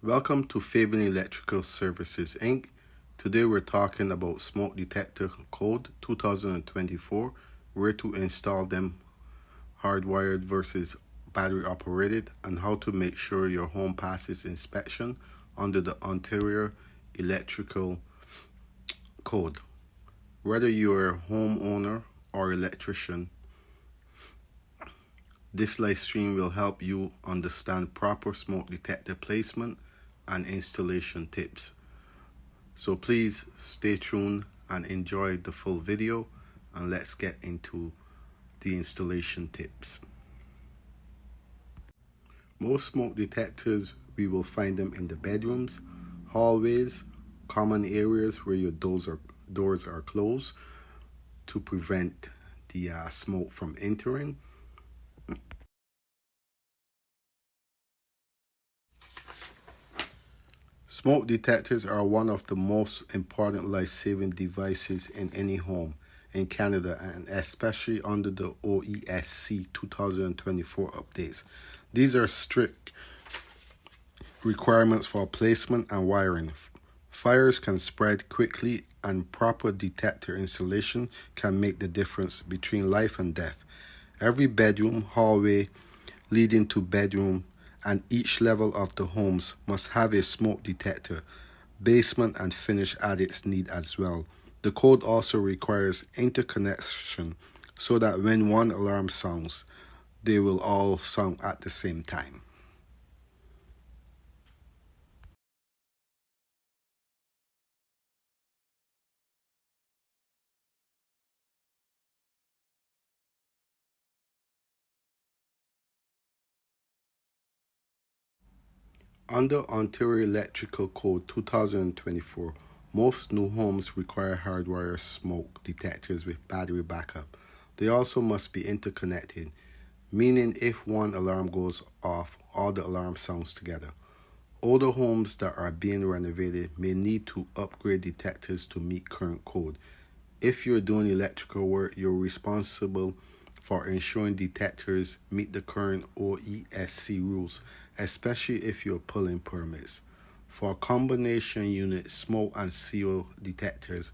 Welcome to Fabian Electrical Services Inc. Today we're talking about Smoke Detector Code 2024, where to install them, hardwired versus battery operated, and how to make sure your home passes inspection under the Ontario Electrical Code. Whether you're a homeowner or electrician, this live stream will help you understand proper smoke detector placement and installation tips. So please stay tuned and enjoy the full video, and let's get into the installation tips. Most smoke detectors, we will find them in the bedrooms, hallways, common areas where your doors are closed to prevent the smoke from entering. Smoke detectors are one of the most important life-saving devices in any home in Canada, and especially under the OESC 2024 updates. These are strict requirements for placement and wiring. Fires can spread quickly, and proper detector installation can make the difference between life and death. Every bedroom, hallway leading to bedroom, and each level of the homes must have a smoke detector. Basement and finish adits need as well. The code also requires interconnection so that when one alarm sounds, they will all sound at the same time. Under Ontario Electrical Code 2024, most new homes require hardwired smoke detectors with battery backup. They also must be interconnected, meaning if one alarm goes off, all the alarm sounds together. Older homes that are being renovated may need to upgrade detectors to meet current code. If you're doing electrical work, you're responsible for ensuring detectors meet the current OESC rules, especially if you're pulling permits. For combination unit smoke and CO detectors,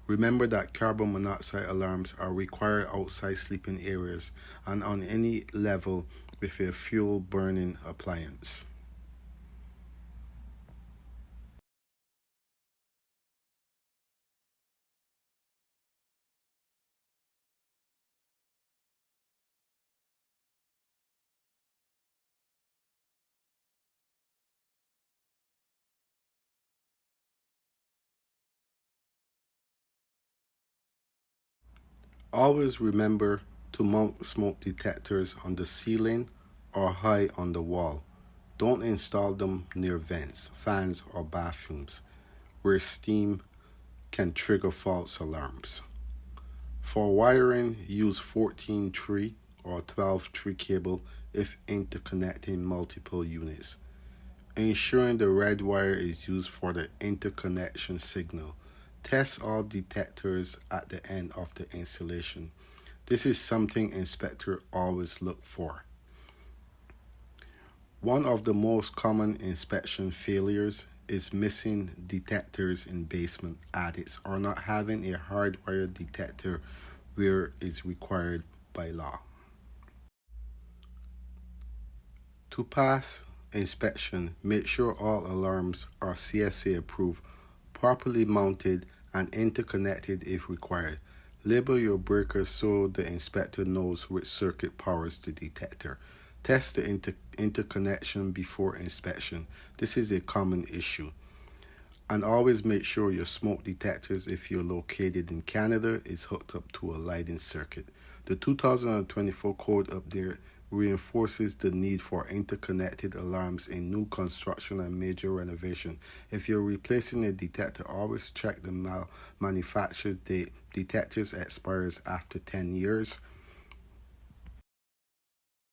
remember that carbon monoxide alarms are required outside sleeping areas and on any level with a fuel burning appliance. Always remember to mount smoke detectors on the ceiling or high on the wall. Don't install them near vents, fans, or bathrooms where steam can trigger false alarms. For wiring, use 14-3 or 12-3 cable if interconnecting multiple units. Ensuring the red wire is used for the interconnection signal. Test all detectors at the end of the installation. This is something inspectors always look for. One of the most common inspection failures is missing detectors in basement adits or not having a hardwired detector where it's required by law. To pass inspection, make sure all alarms are CSA approved, properly mounted, and interconnected if required. Label your breakers so the inspector knows which circuit powers the detector. Test the interconnection before inspection. This is a common issue. And always make sure your smoke detectors, if you're located in Canada, is hooked up to a lighting circuit. The 2024 code update reinforces the need for interconnected alarms in new construction and major renovation. If you're replacing a detector, always check the manufacturer's date. Detectors expires after 10 years.